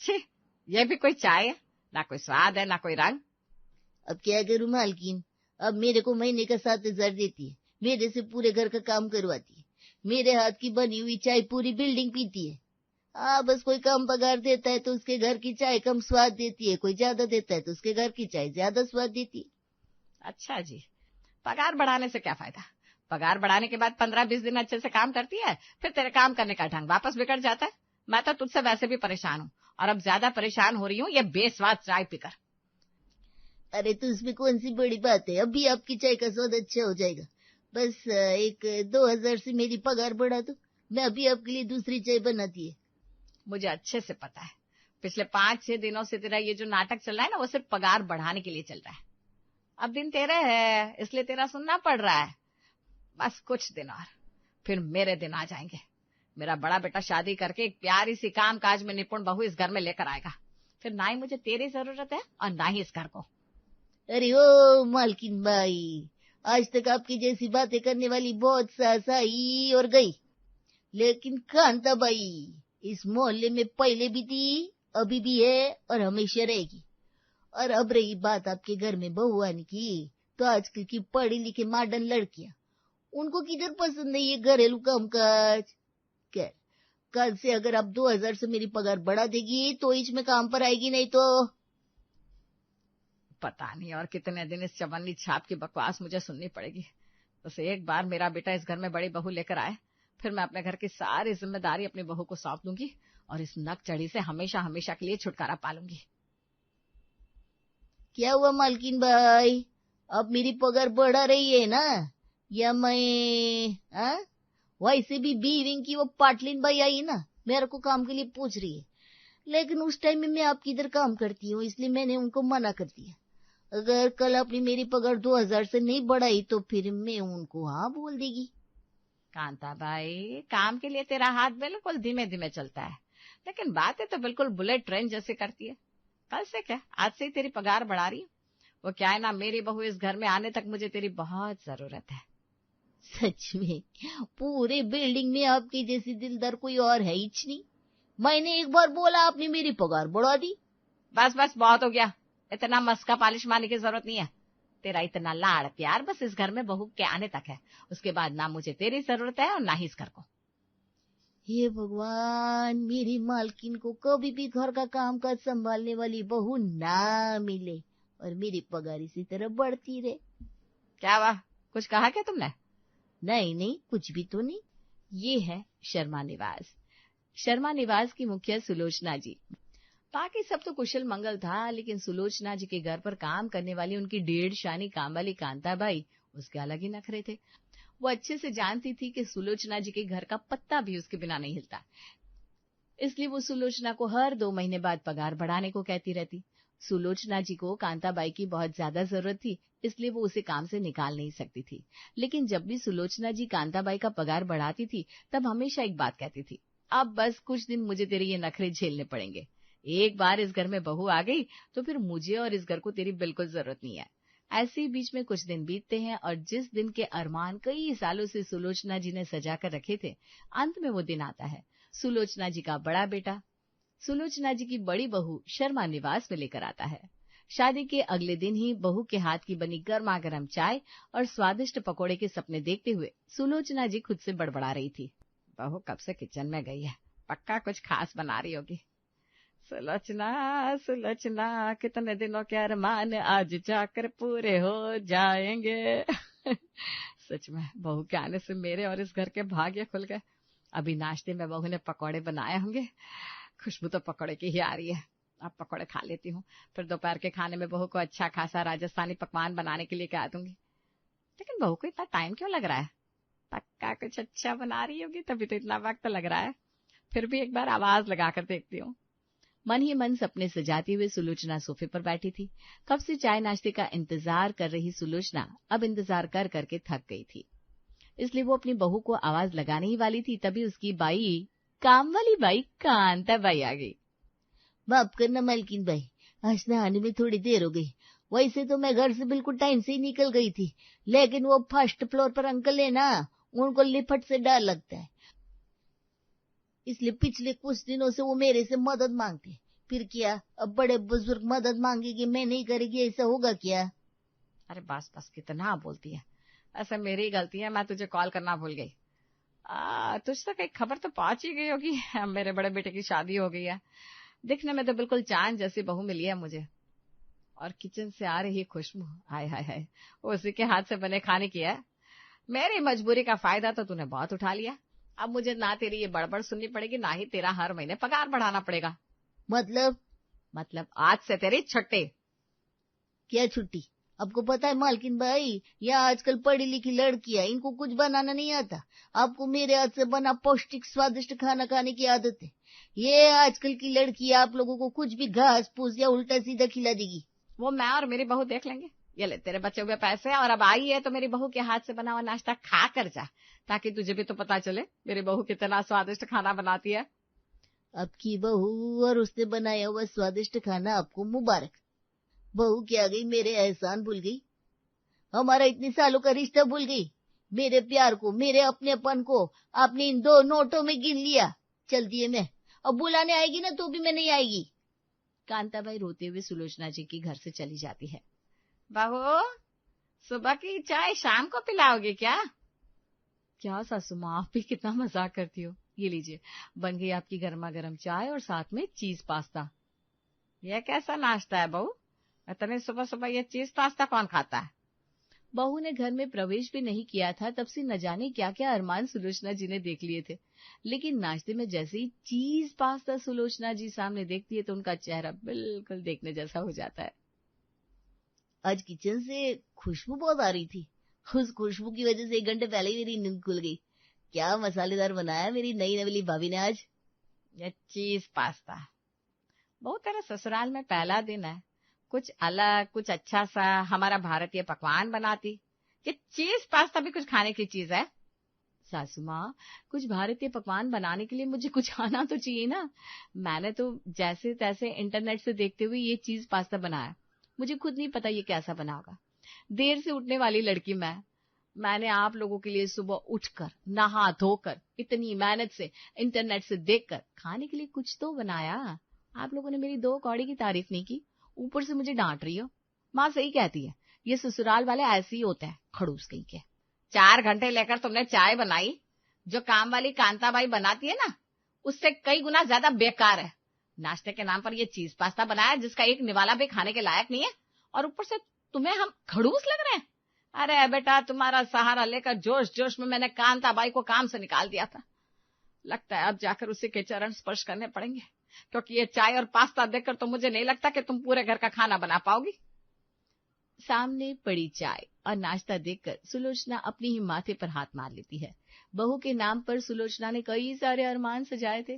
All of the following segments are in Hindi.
छी, ये भी कोई चाय है? ना कोई स्वाद है ना कोई रंग। अब क्या करूं मालकिन, अब मेरे को महीने का 7,000 देती है, मेरे से पूरे घर का काम करवाती है, मेरे हाथ की बनी हुई चाय पूरी बिल्डिंग पीती है। बस कोई कम पगार देता है तो उसके घर की चाय कम स्वाद देती है, कोई ज्यादा देता है तो उसके घर की चाय ज्यादा स्वाद देती है। अच्छा जी, पगार बढ़ाने से क्या फायदा? पगार बढ़ाने के बाद 15-20 दिन अच्छे से काम करती है, फिर तेरे काम करने का ढंग वापस बिगड़ जाता है। मैं तो तुझसे वैसे भी परेशान हूँ, और अब ज्यादा परेशान हो रही हूँ ये बेस्वाद चाय पीकर। अरे तो उसमें कौन सी बड़ी बात है, अभी आपकी चाय का स्वाद अच्छा हो जाएगा। बस 1-2 हजार से मेरी पगार बढ़ा दो, मैं अभी आपके लिए दूसरी चाय बनाती है। मुझे अच्छे से पता है, पिछले 5-6 दिनों से तेरा ये जो नाटक चल रहा है ना, वो सिर्फ पगार बढ़ाने के लिए चल रहा है। अब दिन तेरे है, इसलिए तेरा सुनना पड़ रहा है। बस कुछ दिन और, फिर मेरे दिन आ जाएंगे। मेरा बड़ा बेटा शादी करके एक प्यारी सी काम काज में निपुण बहू इस घर में लेकर आएगा। फिर ना ही मुझे तेरी जरूरत है और ना ही इस घर को। अरे ओ मालकिन भाई, आज तक आपकी जैसी बातें करने वाली बहुत सास आई और गई, लेकिन कांता बाई इस मोहल्ले में पहले भी थी, अभी भी है और हमेशा रहेगी। और अब रही बात आपके घर में बहू आने की, तो आजकल की पढ़ी लिखी मॉडर्न लड़कियां, उनको किधर पसंद है ये घरेलू कामकाज। क्या कल से अगर आप 2,000 से मेरी पगार बढ़ा देगी तो इसमें काम पर आएगी, नहीं तो पता नहीं और कितने दिन इस चवन्नी छाप की बकवास मुझे सुननी पड़ेगी। बस एक बार मेरा बेटा इस घर में बड़ी बहू लेकर आए, फिर मैं अपने घर की सारी जिम्मेदारी अपनी बहू को सौंप दूंगी और इस नक चढ़ी से हमेशा हमेशा के लिए छुटकारा पालूंगी। क्या हुआ मालकिन भाई, अब मेरी पगार बढ़ा रही है ना, या मैं वैसे भी बीविंग की वो पाटलिन बाई आई ना, मेरे को काम के लिए पूछ रही है, लेकिन उस टाइम में मैं आपकी इधर काम करती हूँ, इसलिए मैंने उनको मना कर दिया। अगर कल आपने मेरी पगार 2,000 से नहीं बढ़ाई तो फिर मैं उनको हाँ बोल देगी। कांता भाई, काम के लिए तेरा हाथ बिल्कुल धीमे धीमे चलता है, लेकिन बातें तो बिल्कुल बुलेट ट्रेन जैसे करती है। कल से क्या, आज से ही तेरी पगार बढ़ा रही है। वो क्या है ना, मेरी बहू इस घर में आने तक मुझे तेरी बहुत जरूरत है। सच में पूरे बिल्डिंग में आपकी जैसी दिलदार कोई और है ही नहीं। मैंने एक बार बोला, आपने मेरी पगार बढ़ा दी। बस बस बहुत हो गया, इतना मस्का पालिश मारने की जरूरत नहीं है। तेरा इतना लाड़ प्यार बस इस घर में बहू के आने तक है, उसके बाद ना मुझे तेरी जरूरत है और ना ही इस घर को। हे भगवान, मेरी मालकिन को कभी भी घर का काम काज संभालने वाली बहू ना मिले और मेरी पगार इसी तरह बढ़ती रहे। क्या वाह, कुछ कहा क्या तुमने? नहीं नहीं, कुछ भी तो नहीं। ये है शर्मा निवास। शर्मा निवास की मुखिया सुलोचना जी। बाकी सब तो कुशल मंगल था, लेकिन सुलोचना जी के घर पर काम करने वाली उनकी 1.5 शानी काम वाली कांताबाई, उसके अलग ही नखरे थे। वो अच्छे से जानती थी कि सुलोचना जी के घर का पत्ता भी उसके बिना नहीं हिलता, इसलिए वो सुलोचना को हर 2 महीने बाद पगार बढ़ाने को कहती रहती। सुलोचना जी को कांताबाई की बहुत ज्यादा जरूरत थी, इसलिए वो उसे काम से निकाल नहीं सकती थी। लेकिन जब भी सुलोचना जी कांताबाई का पगार बढ़ाती थी, तब हमेशा एक बात कहती थी, अब बस कुछ दिन मुझे तेरे ये नखरे झेलने पड़ेंगे। एक बार इस घर में बहू आ गई तो फिर मुझे और इस घर को तेरी बिल्कुल जरूरत नहीं है। ऐसे ही बीच में कुछ दिन बीतते हैं और जिस दिन के अरमान कई सालों से सुलोचना जी ने सजा कर रखे थे, अंत में वो दिन आता है। सुलोचना जी का बड़ा बेटा सुलोचना जी की बड़ी बहू शर्मा निवास में लेकर आता है। शादी के अगले दिन ही बहू के हाथ की बनी गर्मा गर्म चाय और स्वादिष्ट पकोड़े के सपने देखते हुए सुलोचना जी खुद से बड़बड़ा रही थी, बहू कब से किचन में गई है, पक्का कुछ खास बना रही होगी। सुलोचना सुलोचना, कितने दिनों के अरमान आज जाकर पूरे हो जाएंगे। सच में बहू के आने से मेरे और इस घर के भाग्य खुल गए। अभी नाश्ते में बहू ने पकौड़े बनाए होंगे, खुशबू तो पकौड़े की ही आ रही है। अब पकौड़े खा लेती हूँ, फिर दोपहर के खाने में बहू को अच्छा खासा राजस्थानी पकवान बनाने के लिए कह दूंगी। लेकिन बहू को इतना टाइम क्यों लग रहा है? पक्का कुछ अच्छा बना रही होगी, तभी तो इतना वक्त लग रहा है। फिर भी एक बार आवाज लगाकर देखती हूँ। मन ही मन सपने सजाती हुए सुलोचना सोफे पर बैठी थी। कब से चाय नाश्ते का इंतजार कर रही सुलोचना अब इंतजार कर करके थक गई थी, इसलिए वो अपनी बहू को आवाज लगाने ही वाली थी, तभी उसकी बाई, काम वाली बाई कांता बाई आ गई। माफ करना मालकिन भाई, आज नहाने में थोड़ी देर हो गई। वैसे तो मैं घर से बिल्कुल टाइम से ही निकल गई थी, लेकिन वो फर्स्ट फ्लोर पर अंकल है ना, उनको लिफट से डर लगता है, इसलिए पिछले कुछ दिनों से वो मेरे से मदद मांगते। फिर क्या, अब बड़े बुजुर्ग मदद मांगेगी, मैं नहीं करेगी, ऐसा होगा क्या? अरे बस बस, कितना बोलती है। ऐसा मेरी गलती है, मैं तुझे कॉल करना भूल गई। तुझ तक एक खबर तो पहुंच ही गई होगी। मेरे बड़े बेटे की शादी हो गई है। दिखने में तो बिल्कुल चांद जैसी बहू मिली है मुझे। और किचन से आ रही खुशबू, हाय हाय हाय, उसी के हाथ से बने खाने की है। मेरी मजबूरी का फायदा तो तूने बहुत उठा लिया। अब मुझे ना तेरी ये बड़बड़ सुननी पड़ेगी, ना ही तेरा हर महीने पगार बढ़ाना पड़ेगा। मतलब आज से तेरी छुट्टी। क्या छुट्टी? आपको पता है मालकिन भाई, यहाँ आजकल पढ़ी लिखी लड़कियां, इनको कुछ बनाना नहीं आता। आपको मेरे हाथ से बना पौष्टिक स्वादिष्ट खाना खाने की आदत है। ये आजकल की लड़की आप लोगों को कुछ भी घास फूस या उल्टा सीधा खिला देगी। वो मैं और मेरी बहू देख लेंगे। ये ले तेरे बचे हुए पैसे, और अब आई है तो मेरी बहू के हाथ से बना हुआ नाश्ता खा कर जा, ताकि तुझे भी तो पता चले मेरी बहू कितना स्वादिष्ट खाना बनाती है। आपकी बहू और उसने बनाया हुआ स्वादिष्ट खाना आपको मुबारक। बहू क्या गई, मेरे एहसान भूल गई, हमारा इतने सालों का रिश्ता भूल गई, मेरे प्यार को, मेरे अपनेपन को आपने इन 2 नोटों में गिन लिया। चलती है मैं, अब बुलाने आएगी ना तो भी मैं नहीं आएगी। कांताबाई रोते हुए सुलोचना जी के घर से चली जाती है। बहू, सुबह की चाय शाम को पिलाओगे क्या? क्या सासू माँ, आप भी कितना मजाक करती हो। ये लीजिए, बन गई आपकी गर्मा गर्म चाय और साथ में चीज पास्ता। यह कैसा नाश्ता है बहू? इतने सुबह सुबह ये चीज पास्ता कौन खाता है? बहू ने घर में प्रवेश भी नहीं किया था, तब से न जाने क्या क्या अरमान सुलोचना जी ने देख लिए थे। लेकिन नाश्ते में जैसे ही चीज पास्ता सुलोचना जी सामने देखती है तो उनका चेहरा बिल्कुल देखने जैसा हो जाता है। आज किचन से खुशबू बहुत आ रही थी। उस खुशबू की वजह से 1 घंटे पहले ही मेरी नींद खुल गई। क्या मसालेदार बनाया मेरी नई नवेली भाभी ने आज। ये चीज पास्ता। बहू, तेरे ससुराल में पहला दिन है, कुछ अलग, कुछ अच्छा सा हमारा भारतीय पकवान बनाती। कि चीज पास्ता भी कुछ खाने की चीज है? सासू माँ, कुछ भारतीय पकवान बनाने के लिए मुझे कुछ आना तो चाहिए ना। मैंने तो जैसे तैसे इंटरनेट से देखते हुए ये चीज पास्ता बनाया। मुझे खुद नहीं पता ये कैसा बना होगा। देर से उठने वाली लड़की मैंने आप लोगों के लिए सुबह उठकर, नहा धोकर, इतनी मेहनत से, इंटरनेट से देखकर खाने के लिए कुछ तो बनाया। आप लोगों ने मेरी 2 कौड़ी की तारीफ नहीं की, ऊपर से मुझे डांट रही हो। माँ सही कहती है, ये ससुराल वाले ऐसे ही होते हैं, खड़ूस कहीं के। 4 घंटे लेकर तुमने चाय बनाई, जो काम वाली कांताबाई बनाती है ना, उससे कई गुना ज्यादा बेकार है। नाश्ते के नाम पर ये चीज पास्ता बनाया जिसका एक निवाला भी खाने के लायक नहीं है, और ऊपर से तुम्हें हम खड़ूस लग रहे हैं। अरे बेटा, तुम्हारा सहारा लेकर जोश जोश में मैंने कांताबाई को काम से निकाल दिया था। लगता है अब जाकर उसी के चरण स्पर्श करने पड़ेंगे, क्योंकि ये चाय और पास्ता देखकर तो मुझे नहीं लगता कि तुम पूरे घर का खाना बना पाओगी। सामने पड़ी चाय और नाश्ता देखकर सुलोचना अपनी ही माथे पर हाथ मार लेती है। बहू के नाम पर सुलोचना ने कई सारे अरमान सजाए थे,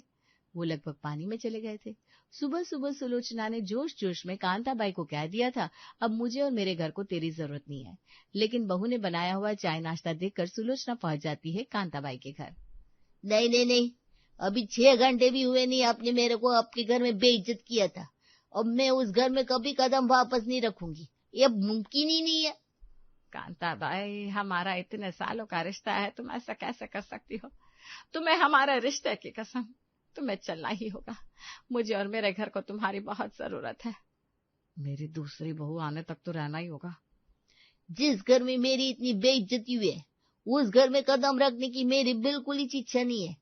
वो लगभग पानी में चले गए थे। सुबह सुबह सुलोचना ने जोश जोश में कांताबाई को कह दिया था, अब मुझे और मेरे घर को तेरी जरूरत नहीं है। लेकिन बहू ने बनाया हुआ चाय नाश्ता देखकर सुलोचना पहुंच जाती है कांताबाई के घर। नहीं नहीं नहीं, अभी 6 घंटे भी हुए नहीं, आपने मेरे को आपके घर में बेइज्जत किया था। अब मैं उस घर में कभी कदम वापस नहीं रखूंगी, ये मुमकिन ही नहीं है। कांताबाई, हमारा इतने सालों का रिश्ता है, तुम ऐसा कैसे कर सकती हो? तुम्हें हमारे रिश्ते की कसम, तुम्हें चलना ही होगा। मुझे और मेरे घर को तुम्हारी बहुत जरूरत है। मेरी दूसरी बहू आने तक तो रहना ही होगा। जिस घर में मेरी इतनी बेइज्जती हुई है, उस घर में कदम रखने की मेरी बिल्कुल ही इच्छा नहीं है।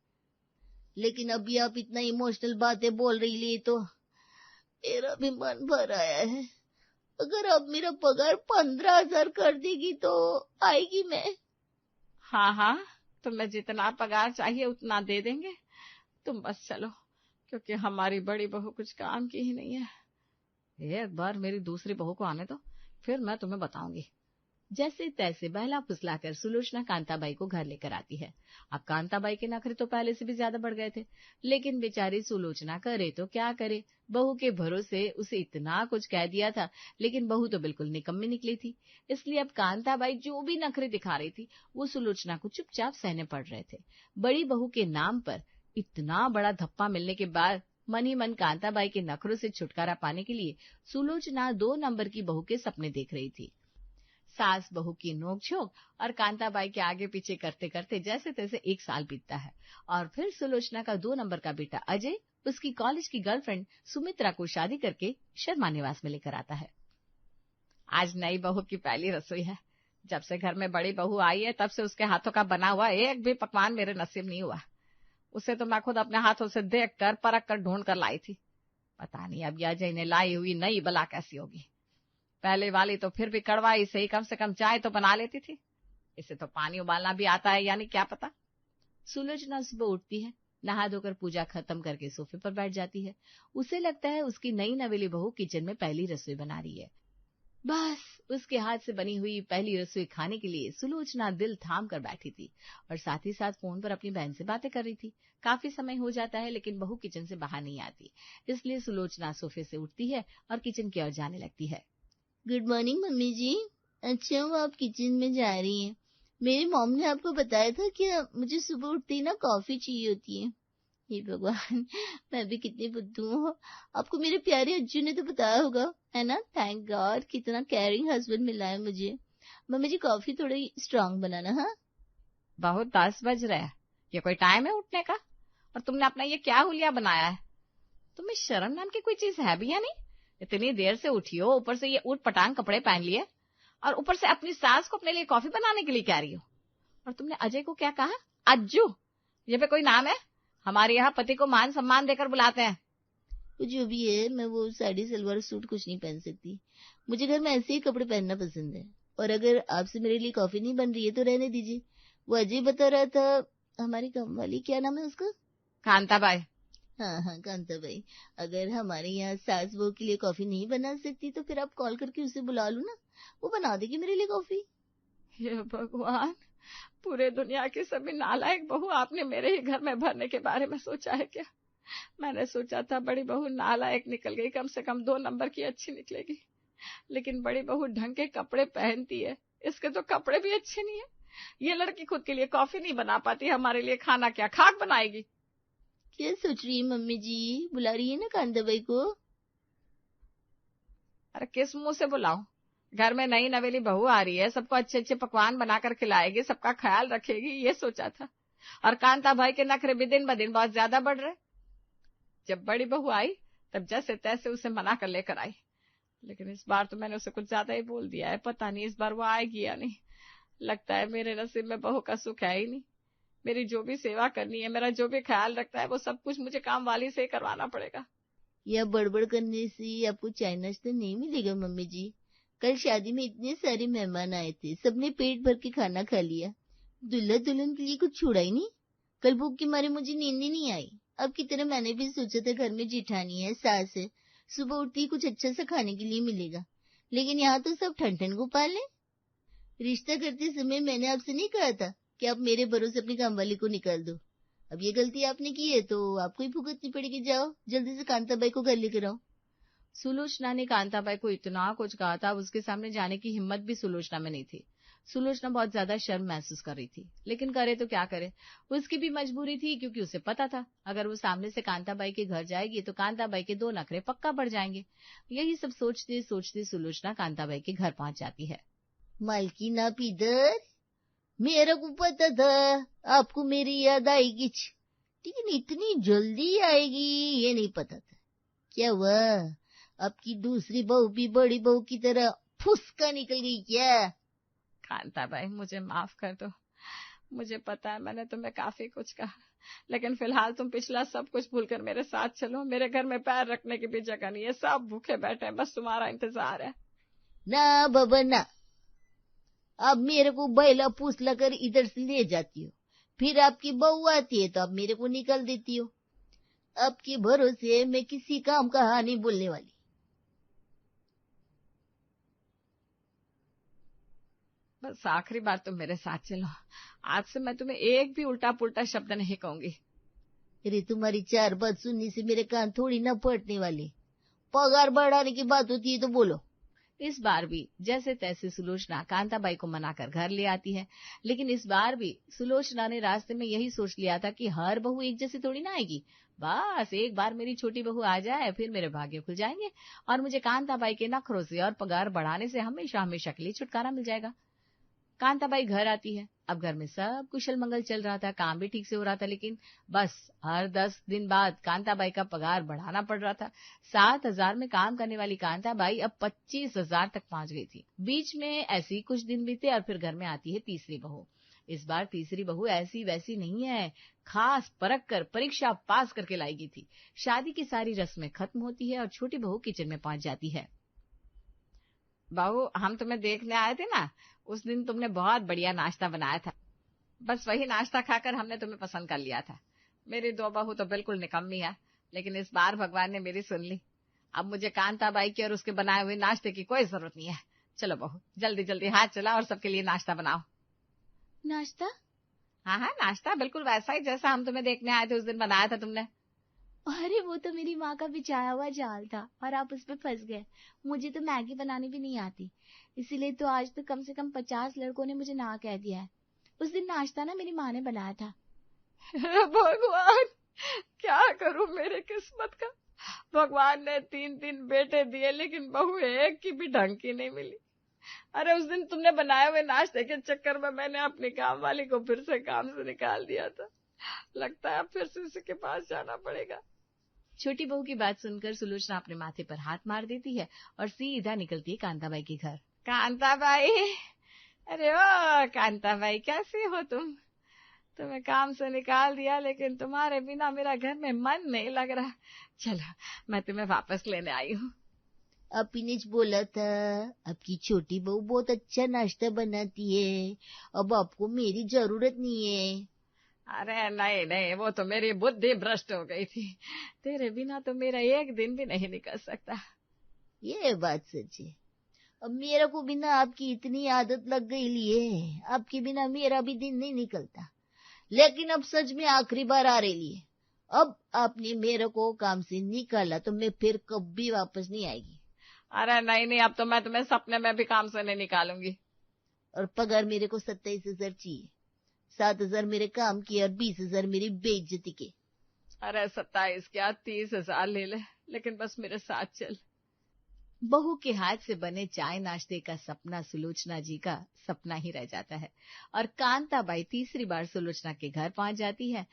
लेकिन अभी आप इतना इमोशनल बातें बोल रही लिए तो मेरा भी मन भर आया है। अगर आप मेरा पगार 15,000 कर देगी तो आएगी मैं। हाँ हाँ, तुम्हें जितना पगार चाहिए उतना दे देंगे, तुम बस चलो, क्योंकि हमारी बड़ी बहू कुछ काम की ही नहीं है। एक बार मेरी दूसरी बहू को आने दो, फिर मैं तुम्हें बताऊंगी। जैसे तैसे बहला फुसलाकर सुलोचना कांताबाई को घर लेकर आती है। अब कांताबाई के नखरे तो पहले से भी ज्यादा बढ़ गए थे, लेकिन बेचारी सुलोचना करे तो क्या करे। बहू के भरोसे उसे इतना कुछ कह दिया था, लेकिन बहू तो बिल्कुल निकम्मी निकली थी। इसलिए अब कांताबाई जो भी नखरे दिखा रही थी, वो सुलोचना को चुपचाप सहने पड़ रहे थे। बड़ी बहू के नाम पर इतना बड़ा धप्पा मिलने के बाद मन ही मन कांताबाई के नखरों से छुटकारा पाने के लिए सुलोचना 2 नंबर की बहू के सपने देख रही थी। सास बहू की नोकझोंक और कांताबाई के आगे पीछे करते करते जैसे तैसे 1 साल बीतता है, और फिर सुलोचना का 2 नंबर का बेटा अजय उसकी कॉलेज की गर्लफ्रेंड सुमित्रा को शादी करके शर्मा निवास में लेकर आता है। आज नई बहू की पहली रसोई है। जब से घर में बड़ी बहू आई है तब से उसके हाथों का बना हुआ एक भी पकवान मेरे नसीब नहीं हुआ। उसे तो मैं खुद अपने हाथों से देख कर परख कर ढूंढ कर लाई थी। पता नहीं अब यह जय ने लाई हुई नई बला कैसी होगी। पहले वाली तो फिर भी कड़वाई से ही कम से कम चाय तो बना लेती थी। इसे तो पानी उबालना भी आता है यानी क्या पता। सुलोचना सुबह उठती है, नहा धोकर पूजा खत्म करके सोफे पर बैठ जाती है। उसे लगता है उसकी नई नवेली बहू किचन में पहली रसोई बना रही है। बस उसके हाथ से बनी हुई पहली रसोई खाने के लिए सुलोचना दिल थाम कर बैठी थी और साथ ही साथ फोन पर अपनी बहन से बातें कर रही थी। काफी समय हो जाता है लेकिन बहू किचन से बाहर नहीं आती, इसलिए सुलोचना सोफे से उठती है और किचन की ओर जाने लगती है। गुड मॉर्निंग मम्मी जी। अच्छा वो आप किचन में जा रही हैं। मेरी मॉम ने आपको बताया था कि मुझे सुबह उठते ही ना कॉफी चाहिए होती है। हे भगवान, मैं भी कितनी बुद्धू हूँ। आपको मेरे प्यारे अज्जू ने तो बताया होगा, है ना। थैंक गॉड कितना केयरिंग हस्बैंड मिला है मुझे। मम्मी जी कॉफी थोड़ी स्ट्रांग बनाना। हाँ बहुत 10 बज रहे हैं, ये कोई टाइम है उठने का? और तुमने अपना ये क्या हुलिया बनाया है? तुम्हें शर्म नाम की कोई चीज है भी या नहीं? इतनी देर से उठी हो, ऊपर से ये ऊट पटांग कपड़े पहन लिए और ऊपर से अपनी सास को अपने लिए कॉफी बनाने के लिए कह रही हो। और तुमने अजय को क्या कहा? अज्जू? ये पे कोई नाम है? हमारे यहाँ पति को मान सम्मान देकर बुलाते हैं। वो जो भी है, मैं वो साड़ी सलवार सूट कुछ नहीं पहन सकती। मुझे घर में ऐसे ही कपड़े पहनना पसंद है। और अगर आपसे मेरे लिए कॉफी नहीं बन रही है तो रहने दीजिए। वो अजय बता रहा था, हमारी काम वाली क्या नाम है उसका? कांताबाई। हाँ कांता भाई, अगर हमारे यहाँ सास बहू के लिए कॉफी नहीं बना सकती तो फिर आप कॉल करके उसे बुला लो ना, वो बना देगी मेरे लिए कॉफी। हे भगवान, पूरे दुनिया की सभी नालायक बहू आपने मेरे ही घर में भरने के बारे में सोचा है क्या? मैंने सोचा था बड़ी बहू नालायक निकल गई, कम से कम 2 नंबर की अच्छी निकलेगी, लेकिन बड़ी बहू ढंग के कपड़े पहनती है, इसके तो कपड़े भी अच्छे नहीं है। ये लड़की खुद के लिए कॉफी नहीं बना पाती, हमारे लिए खाना क्या खाक बनाएगी? क्या सोच रही है मम्मी जी? बुला रही है ना कांता भाई को? अरे किस मुंह से बुलाऊं? घर में नई नवेली बहू आ रही है, सबको अच्छे अच्छे पकवान बनाकर खिलाएगी, सबका ख्याल रखेगी, ये सोचा था। और कांता भाई के नखरे भी दिन ब दिन बहुत ज्यादा बढ़ रहे। जब बड़ी बहू आई तब जैसे तैसे उसे मना कर लेकर आई, लेकिन इस बार तो मैंने उसे कुछ ज्यादा ही बोल दिया है। पता नहीं इस बार वो आएगी या नहीं। लगता है मेरे नसीब में बहू का सुख है ही नहीं। मेरी जो भी सेवा करनी है, मेरा जो भी ख्याल रखता है, वो सब कुछ मुझे काम वाली से ही करवाना पड़ेगा। यह बड़बड़ करने से आपको चाय नाश्ता नहीं मिलेगा मम्मी जी। कल शादी में इतने सारे मेहमान आए थे, सबने पेट भर के खाना खा लिया। दुल्हा दुल्हन के लिए कुछ छोड़ा ही नहीं। कल भूख के मारे मुझे नींद ही नहीं आई। अब की तरह मैंने भी सोचा था घर में जिठानी है, सास है, सुबह उठती ही कुछ अच्छा सा खाने के लिए मिलेगा, लेकिन यहाँ तो सब ठन ठन गोपाल है। रिश्ता करते समय मैंने आपसे नहीं कहा था कि आप मेरे भरोसे अपनी कामवाली को निकाल दो? अब ये गलती आपने की है तो आपको ही भुगतनी पड़ेगी। जाओ जल्दी से कांताबाई को घर लेकर आओ। सुलोचना ने कांताबाई को इतना कुछ कहा था, उसके सामने जाने की हिम्मत भी सुलोचना में नहीं थी। सुलोचना बहुत ज्यादा शर्म महसूस कर रही थी, लेकिन करे तो क्या करे, उसकी भी मजबूरी थी, क्योंकि उसे पता था अगर वो सामने से कांताबाई के घर जाएगी तो कांताबाई के 2 नखरे पक्का बढ़ जाएंगे। यही सब सोचते सोचते सुलोचना कांताबाई के घर पहुंच जाती है। मालकिन आप इधर? मेरे को पता था आपको मेरी याद आएगी, लेकिन इतनी जल्दी आएगी ये नहीं पता था। क्या हुआ, आपकी दूसरी बहू भी बड़ी बहू की तरह फुसका निकल गई क्या? कांताबाई मुझे माफ कर दो, मुझे पता है मैंने तुम्हें काफी कुछ कहा, लेकिन फिलहाल तुम पिछला सब कुछ भूलकर मेरे साथ चलो। मेरे घर में पैर रखने की भी जगह नहीं है, सब भूखे बैठे हैं, बस तुम्हारा इंतजार है। ना बाबा ना, अब मेरे को बैला फूसला कर इधर से ले जाती हो, फिर आपकी बहू आती है तो आप मेरे को निकल देती हो। आपके भरोसे मैं किसी काम का हाँ नहीं बोलने वाली। बस आखिरी बार तुम मेरे साथ चलो, आज से मैं तुम्हें एक भी उल्टा पुल्टा शब्द नहीं कहूंगी। अरे तुम्हारी 4 बात सुनने से मेरे कान थोड़ी ना फटने वाले। पगार बढ़ाने की बात होती है तो बोलो। इस बार भी जैसे तैसे सुलोचना कांताबाई को मनाकर घर ले आती है, लेकिन इस बार भी सुलोचना ने रास्ते में यही सोच लिया था कि हर बहू एक जैसी थोड़ी ना आएगी। बस एक बार मेरी छोटी बहू आ जाए, फिर मेरे भाग्य खुल जाएंगे और मुझे कांताबाई के नखरों से और पगार बढ़ाने से हमेशा हमेशा के लिए छुटकारा मिल जाएगा। कांताबाई घर आती है अब घर में सब कुशल मंगल चल रहा था, काम भी ठीक से हो रहा था, लेकिन बस हर 10 दिन बाद कांताबाई का पगार बढ़ाना पड़ रहा था। 7,000 में काम करने वाली कांताबाई अब 25,000 तक पहुंच गई थी। बीच में ऐसी कुछ दिन बीते और फिर घर में आती है तीसरी बहू। इस बार तीसरी बहू ऐसी वैसी नहीं है, खास परख कर परीक्षा पास करके लाई गई थी। शादी की सारी रस्में खत्म होती है और छोटी बहू किचन में पहुंच जाती है। बहू, हम तुम्हें देखने आए थे ना, उस दिन तुमने बहुत बढ़िया नाश्ता बनाया था। बस वही नाश्ता खाकर हमने तुम्हें पसंद कर लिया था। मेरी 2 बहू तो बिल्कुल निकम्मी है, लेकिन इस बार भगवान ने मेरी सुन ली। अब मुझे कांताबाई की और उसके बनाए हुए नाश्ते की कोई जरूरत नहीं है। चलो बहू, जल्दी जल्दी हाथ चला और सबके लिए नाश्ता बनाओ। नाश्ता? हाँ हाँ, नाश्ता बिल्कुल वैसा ही जैसा हम तुम्हें देखने आए थे उस दिन बनाया था तुमने। अरे वो तो मेरी माँ का बिछाया हुआ जाल था और आप उस पे फंस गए। मुझे तो मैगी बनानी भी नहीं आती, इसीलिए तो आज तो कम से कम 50 लड़कों ने मुझे ना कह दिया है। उस दिन नाश्ता ना मेरी माँ ने बनाया था। भगवान, क्या करूं मेरे किस्मत का। भगवान ने 3 बेटे दिए, लेकिन बहू एक की भी ढंग की नहीं मिली। अरे उस दिन तुमने बनाए हुए नाश्ते के चक्कर में मैंने अपनी काम वाली को फिर से काम से निकाल दिया था। लगता है अब फिर से उसी के पास जाना पड़ेगा। छोटी बहू की बात सुनकर सुलोचना अपने माथे पर हाथ मार देती है और सीधा निकलती है कांताबाई के घर। कांताबाई, अरे ओ कांताबाई, कैसी हो तुम? तुम्हें काम से निकाल दिया, लेकिन तुम्हारे बिना मेरा घर में मन नहीं लग रहा। चलो, मैं तुम्हें वापस लेने आई हूँ। आपी ने बोला था आपकी छोटी बहू बहुत अच्छा नाश्ता बनाती है, अब आपको मेरी जरूरत नहीं है। अरे नहीं नहीं, वो तो मेरी बुद्धि भ्रष्ट हो गई थी। तेरे बिना तो मेरा एक दिन भी नहीं निकल सकता। ये बात सच है। अब मेरा को बिना आपकी इतनी आदत लग गई लिए, आपके बिना मेरा भी दिन नहीं निकलता। लेकिन अब सच में आखिरी बार आ रही है। अब आपने मेरे को काम से निकाला तो मैं फिर कभी वापस नहीं आएगी। अरे नहीं नहीं, अब तो मैं तुम्हें सपने में भी काम से नहीं निकालूंगी। और पगार मेरे को 27,000 चाहिए। 7,000 मेरे काम की और 20,000 मेरी बेइज्जती के। अरे 27 क्या, 30,000 ले ले, लेकिन बस मेरे साथ चल। बहू के हाथ से बने चाय नाश्ते का सपना सुलोचना जी का सपना ही रह जाता है और कांताबाई तीसरी बार सुलोचना के घर पहुंच जाती है।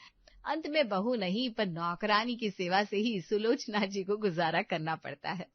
अंत में बहू नहीं पर नौकरानी की सेवा से ही सुलोचना जी को गुजारा करना पड़ता है।